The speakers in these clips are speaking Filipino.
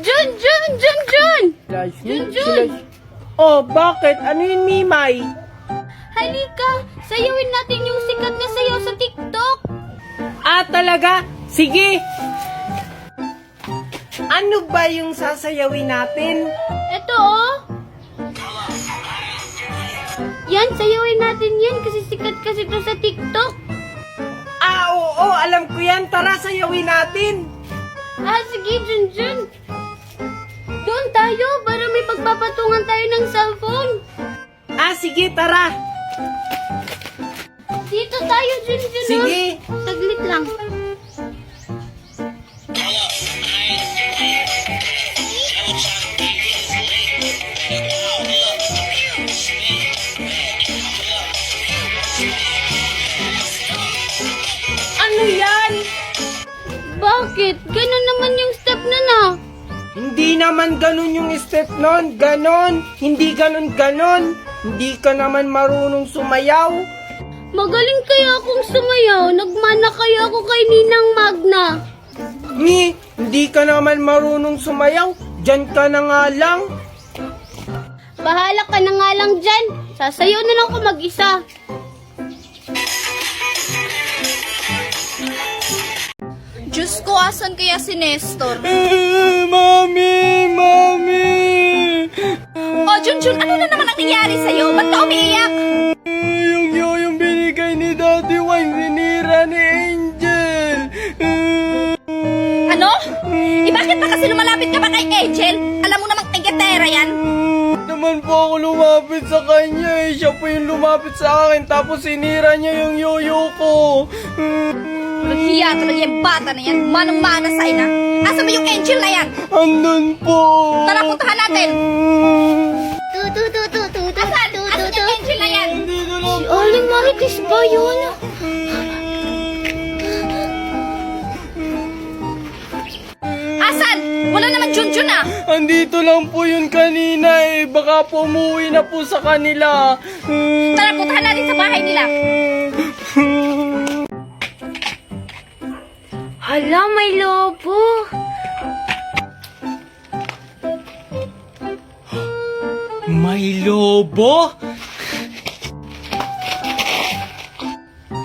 Jun! Junjun! Oh, bakit? Ano yun, Mimay? Halika! Sayawin natin yung sikat na sayaw sa TikTok! Ah, talaga? Sige! Ano ba yung sasayawin natin? Eto oh! Yan, sayawin natin yan kasi sikat kasi to sa TikTok! Ah, oo, alam ko yan. Tara, sayawin natin. Ah, sige, Junjun! Doon tayo para may pagpapatungan tayo ng cellphone! Ah, sige, tara. Dito tayo, Junjun! Sige. Saglit lang. Ano yan? Bakit? Ganun naman yung step na na. Hindi naman ganun yung step nun. Ganon. Hindi ganon. Hindi ka naman marunong sumayaw. Magaling kaya akong sumayaw. Nagmana kaya ako kay Ninang Magna. Hindi ka naman marunong sumayaw. Diyan ka na nga lang. Bahala ka na nga lang dyan. Sasayaw na lang ako mag-isa. Diyos ko, asan kaya si Nestor? Mami! Oh, Junjun, ano na naman ang nangyari sa'yo? Ba't ka umiiyak? Yung binigay ni Daddy Wine, sinira ni Angel. Ano? Bakit pa kasi lumalapit ka ba kay Angel? Alam mo namang tigetera yan. Naman po ako lumapit sa kanya Siya po yung lumapit sa akin, tapos sinira niya yung yoyo ko. Hiya talaga yung bata na yan. Manang-mana sa'yo na. Asa ba yung Angel na yan? Andun po. Tara, puntahan natin. Tutu. Asan yung Angel na yan? Andito lang. Si Aling Marites ba yun? Asan? Wala naman Junjun ah. Andito lang po yun kanina Baka po umuwi na po sa kanila. Tara, puntahan natin sa bahay nila. Hala, may lobo. May lobo?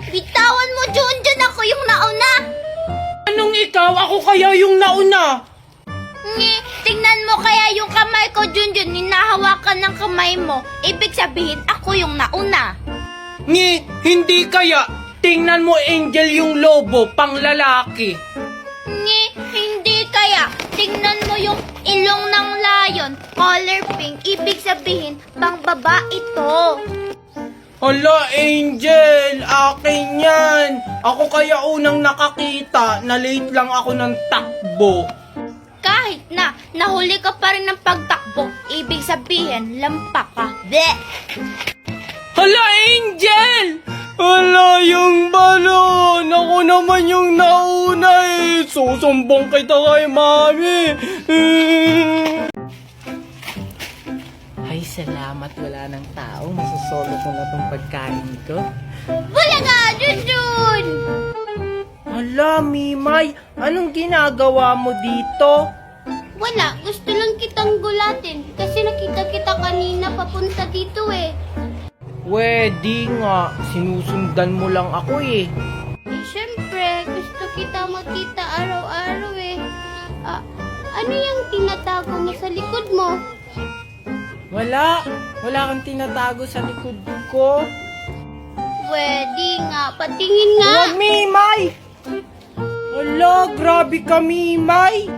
Bitawan mo, Junjun. Ako yung nauna. Anong ikaw? Ako kaya yung nauna? Tingnan mo kaya yung kamay ko, Junjun. Ninahawakan ng kamay mo. Ibig sabihin, ako yung nauna. Hindi kaya. Tingnan mo, Angel, yung lobo, pang lalaki. Hindi kaya. Tingnan mo yung ilong ng lion. Color pink. Ibig sabihin, pang babae ito. Hala, Angel, akin yan. Ako kaya unang nakakita, na late lang ako ng takbo. Kahit na nahuli ka pa rin ng pagtakbo, ibig sabihin, lampak ka. Bleh! Hala, Angel! Hala, yung balon! Ako naman yung nauna Susumbong kita kay Mami! Ay, salamat. Wala ng tao. Masusolo ko na tong pagkain ko. Wala ka, Junjun! Hala, Mimay! Anong ginagawa mo dito? Wala, gusto lang kitang gulatin kasi nakita kita kanina papunta dito Pwede nga. Sinusundan mo lang ako Siyempre, gusto kita makita araw-araw ano yung tinatago mo sa likod mo? Wala kang tinatago sa likod ko. Pwede nga, patingin nga. Huwag, Mimay! Hala, grabe ka, Mimay!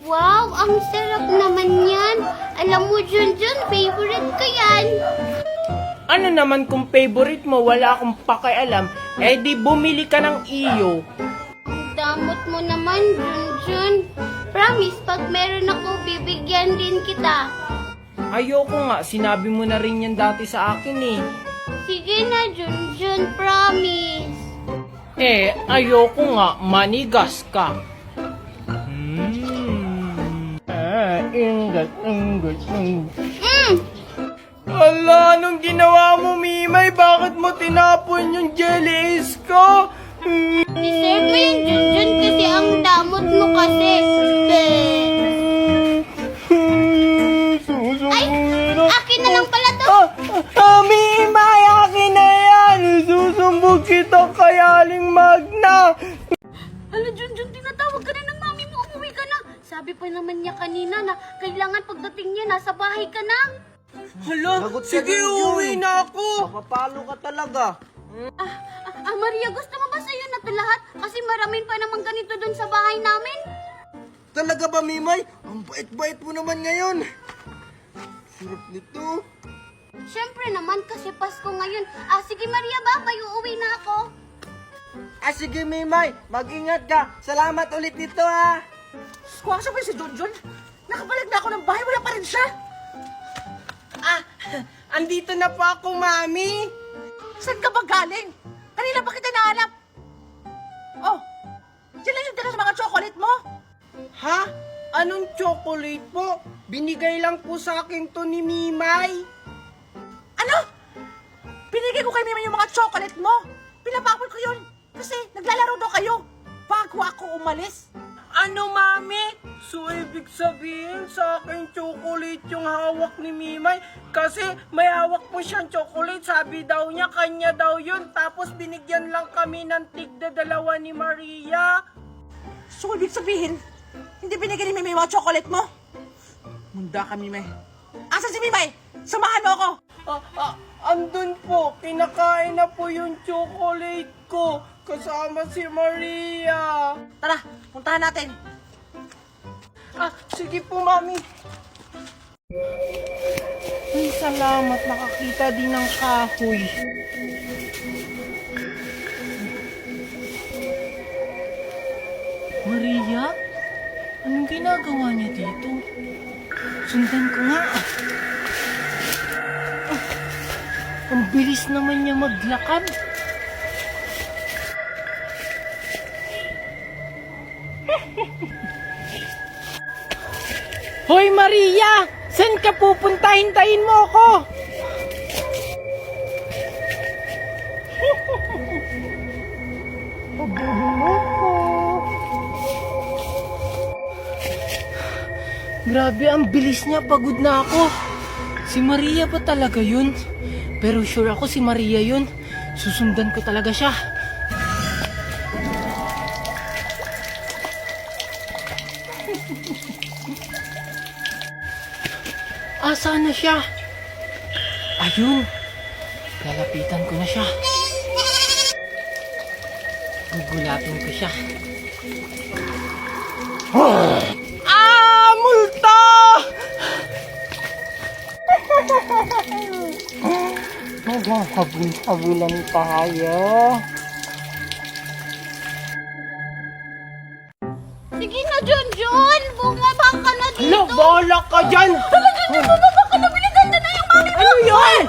Wow, ang sarap naman yan. Alam mo, Junjun, favorite ko yan. Ano naman kung favorite mo, wala akong pakialam, di bumili ka ng iyo. Ang damot mo naman, Junjun. Promise, pag meron ako, bibigyan din kita. Ayoko nga, sinabi mo na rin yan dati sa akin Sige na, Junjun, promise. Ayoko nga, manigas ka. Ingat. Ala, anong ginawa mo, Mimay? Bakit mo tinapon yung jelly ace ko? Deserve mo yun, Junjun, kasi ang damot mo kasi. Sabi pa naman niya kanina na kailangan pagdating niya, nasa bahay ka na. Hala, Lagot ka sige, dun, uuwi Jun. na ako. Mapapalo ka talaga. Maria, gusto mo ba sa'yo na ito lahat? Kasi maraming pa naman ganito dun sa bahay namin. Talaga ba, Mimay? Ang bait-bait mo naman ngayon. Sarap nito. Siyempre naman, kasi Pasko ngayon. Sige Maria, babay, uuwi na ako. Sige, Mimay. Mag-ingat ka. Salamat ulit dito, ha. Kung sa si Junjun, nakabalik na ako ng bahay, wala pa rin siya. Andito na po ako, Mami. Saan ka ba galing? Kanina ba kita nahanap? Oh, sila yung dala sa mga chocolate mo. Ha? Anong chocolate po? Binigay lang po sa akin to ni Mimay. Ano? Binigay ko kay Mima yung mga chocolate mo. Pinapakul ko yun kasi naglalaro daw kayo bago ako umalis. Ano, Mami? So, ibig sabihin sa akin chocolate yung hawak ni Mimay? Kasi may hawak po siyang chocolate. Sabi daw niya, kanya daw yun. Tapos binigyan lang kami ng tigda-dalawa ni Maria. So, ibig sabihin, hindi binigay ni Mima yung mga chocolate mo? Munda ka, Mimay. Asan si Mimay? Samahan mo ako. Andun po, kinakain na po yung chocolate ko. Kasama si Maria. Tara, puntahan natin. Sige po, Mami. Ay, salamat. Nakakita din ng kahoy. Maria? Anong ginagawa niya dito? Sundan ko nga. Ang bilis naman niya maglakad. Hoy Maria! Saan ka pupunta? Hintayin mo ako! Grabe, ang bilis niya. Pagod na ako. Si Maria ba talaga yun? Pero sure ako si Maria yun. Susundan ko talaga siya. Saan na siya? Ayun. Lalapitan ko na siya. Gugulapin ko siya. Multo! Magkakabul-kabulan tayo. Sige na, Junjun! Bumaba ka na dito! Hala, bahala ka dyan! Bumaba ka na, biniganda na yung mami mo! Ano yun?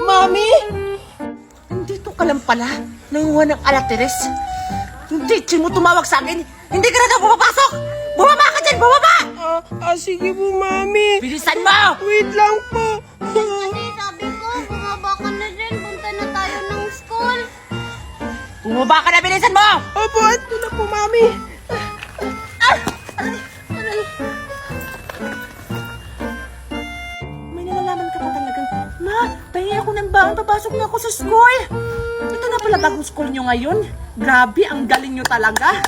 Mami? Nandito ka lang pala. Nanguha ng alateres. Yung teacher mo tumawag sa akin. Hindi ka na daw pumapasok! Bumaba ka dyan! Bumaba! Sige po, Mami. Bilisan mo! Wait lang po. Kasi sabi ko, bumaba ka na dyan, punta na tayo ng school. Bumaba ka na! Bilisan mo! Opo, ito na po, Mami. May nalalaman ka pa talagang, Ma, pahingi ako ng baon, papasok na ako sa school. Ito na pala bagong school nyo ngayon. Grabe, ang galing nyo talaga.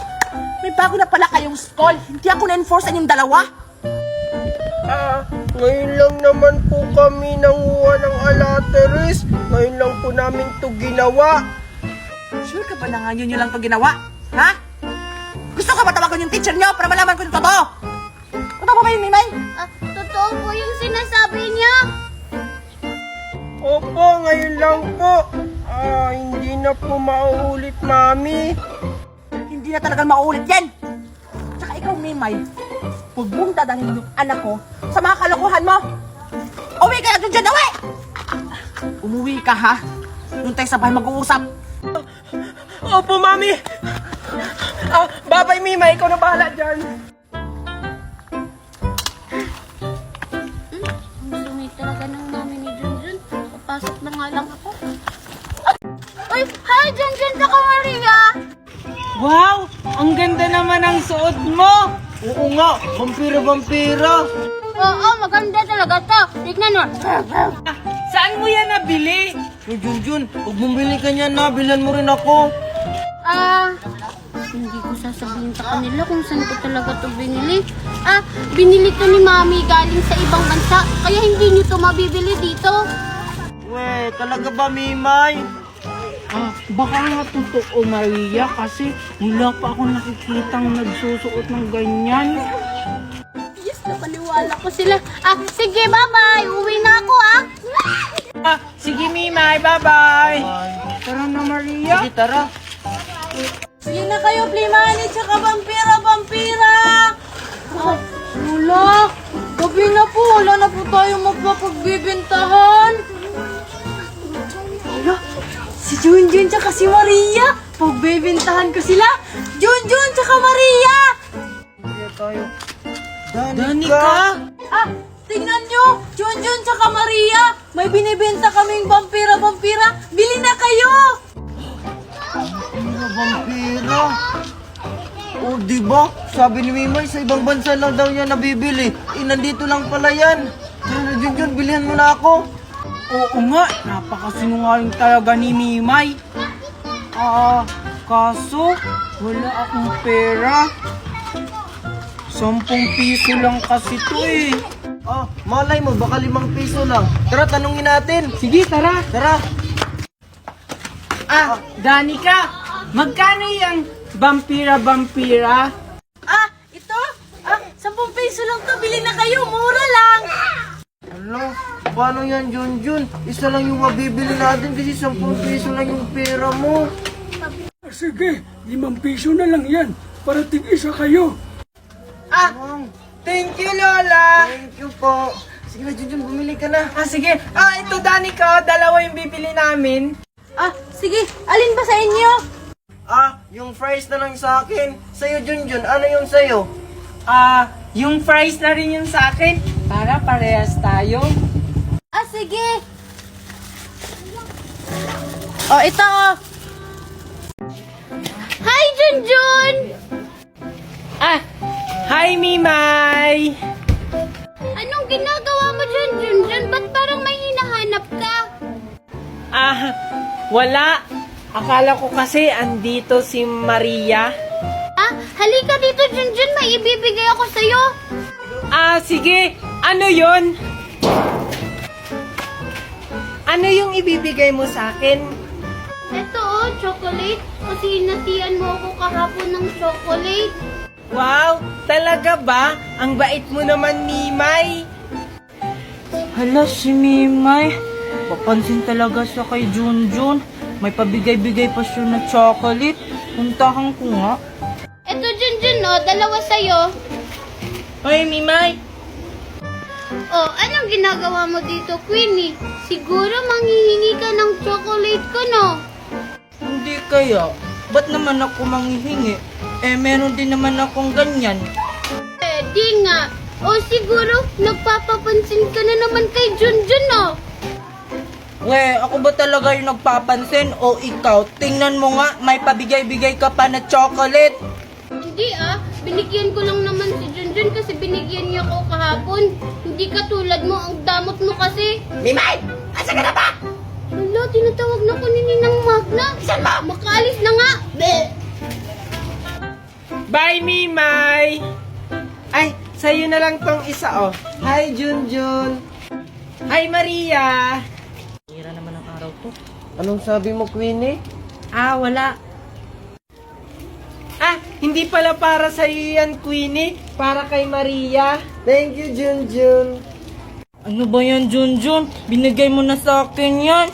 May bago na pala kayong school. Hindi ako na-enforce yung dalawa. Ngayon lang naman po kami nanguha ng alateres. Ngayon lang po namin to ginawa. Sure ka ba na ngayon nyo lang ito ginawa? Ha? Gusto ka ba tawagan yung teacher nyo para malaman ko yung totoo? Totoo ba yun, Mimay? Totoo po yung sinasabi niya. Opo, ngayon lang po. Hindi na po mauulit, Mami. Hindi na talagang mauulit yan. Tsaka ikaw, Mimay, huwag mong dadalhin yung anak ko sa mga kalokohan mo. Uwi ka na dun dyan, uwi! Umuwi ka, ha? Doon tayo sa bahay mag-uusap. Opo, Mami. Babay, Mima. Ikaw na bahala dyan. Ang dumi talaga ng mami ni Junjun. Papasok na nga lang ako. Ay, hi Junjun, saka Maria. Wow! Ang ganda naman ang suot mo! Oo nga, vampira-vampira. Oo, maganda talaga to. Tignan mo. Saan mo yan nabili? Junjun, huwag mong bili ka niyan na. Bilhan mo rin ako. Hindi ko sasabihin sa kanila kung saan ko talaga to binili. Binili to ni Mami galing sa ibang bansa. Kaya hindi nyo to mabibili dito. We, talaga ba, Mimay? Baka nga totoo, Maria, kasi wala pa ako nakikitang nagsusuot ng ganyan. Yes, napaniwala ko sila. Sige, bye-bye. Uwi na ako, Sige, Mimay, bye-bye. Tara na, Maria. Sige, tara. Sige na kayo, Plimani, tsaka vampira! Wala. Gabi na po, wala na po tayo magpapagbibintahan. Wala. Si Junjun tsaka si Maria. Pagbibintahan ko sila. Junjun tsaka Maria. Sige tayo. Danica! Tingnan nyo. Junjun tsaka Maria. May binibenta kaming vampira. Bili na kayo. Vampira. Oh, diba? Sabi ni Mimay, sa ibang bansa lang daw niya nabibili. Nandito lang pala yan. Tara na, Junjun, bilihan mo na ako. Oo nga, napakasinungaling talaga ni Mimay. Kaso, wala akong pera. 10 piso lang kasi to eh. Malay mo, baka 5 piso lang. Tara, tanungin natin. Sige, tara. Tara. Danica, magkano yung vampira? Ito. 10 piso lang to. Bili na kayo. Mura lang. Ano? Paano yan, Junjun? Isa lang yung mabibili natin kasi 10 piso lang yung pera mo. Sige, 5 piso na lang yan. Para tig-isa kayo. Thank you, Lola. Thank you po. Sige na, Junjun, bumili ka na. Sige. Ito, Danica, 2 yung bibili namin. Sige. Alin ba sa inyo? Yung fries na lang sa akin. Sa'yo, Junjun, ano yung sa'yo? Yung fries na rin yung sa akin. Para parehas tayo. Sige. Ito. Hi, Junjun! Hi, Mimay! Anong ginagawa mo dyan, Junjun? Ba't parang may hinahanap ka? Wala. Akala ko kasi andito si Maria. Halika dito, Junjun. May ibibigay ako sa'yo. Sige. Ano yon? Ano yung ibibigay mo sa akin? Ito, chocolate. Kasi inatian mo ako kahapon ng chocolate. Wow! Talaga ba? Ang bait mo naman, Mimay. Hala, si Mimay. Papansin talaga siya kay Junjun. May pabigay-bigay pa siya na chocolate. Puntahan ko nga. Ito, Junjun, 2 sa'yo. Hoy, Mimay. Anong ginagawa mo dito, Queenie? Siguro manghihingi ka ng chocolate ko, no? Hindi kaya. Ba't naman ako manghihingi? Meron din naman akong ganyan. Di nga. Siguro, nagpapapansin ka na naman kay Junjun, no? Ako ba talaga yung nagpapansin o ikaw? Tingnan mo nga, may pabigay-bigay ka pa na chocolate. Hindi binigyan ko lang naman si Junjun kasi binigyan niya ako kahapon. Hindi katulad mo, ang damot mo kasi. Mimay! Asa ka na ba? Wala, tinatawag na ko ni Ninang Magna. Isan mo? Makaalis na nga. Bye, Mimay! Ay, sa'yo na lang tong isa, Hi, Junjun! Hi, Maria! Hira naman ang araw to. Anong sabi mo, Queenie? Wala. Hindi pala para sa'yo yan, Queenie. Para kay Maria. Thank you, Junjun. Ano ba yan, Junjun? Binigay mo na sa akin yan.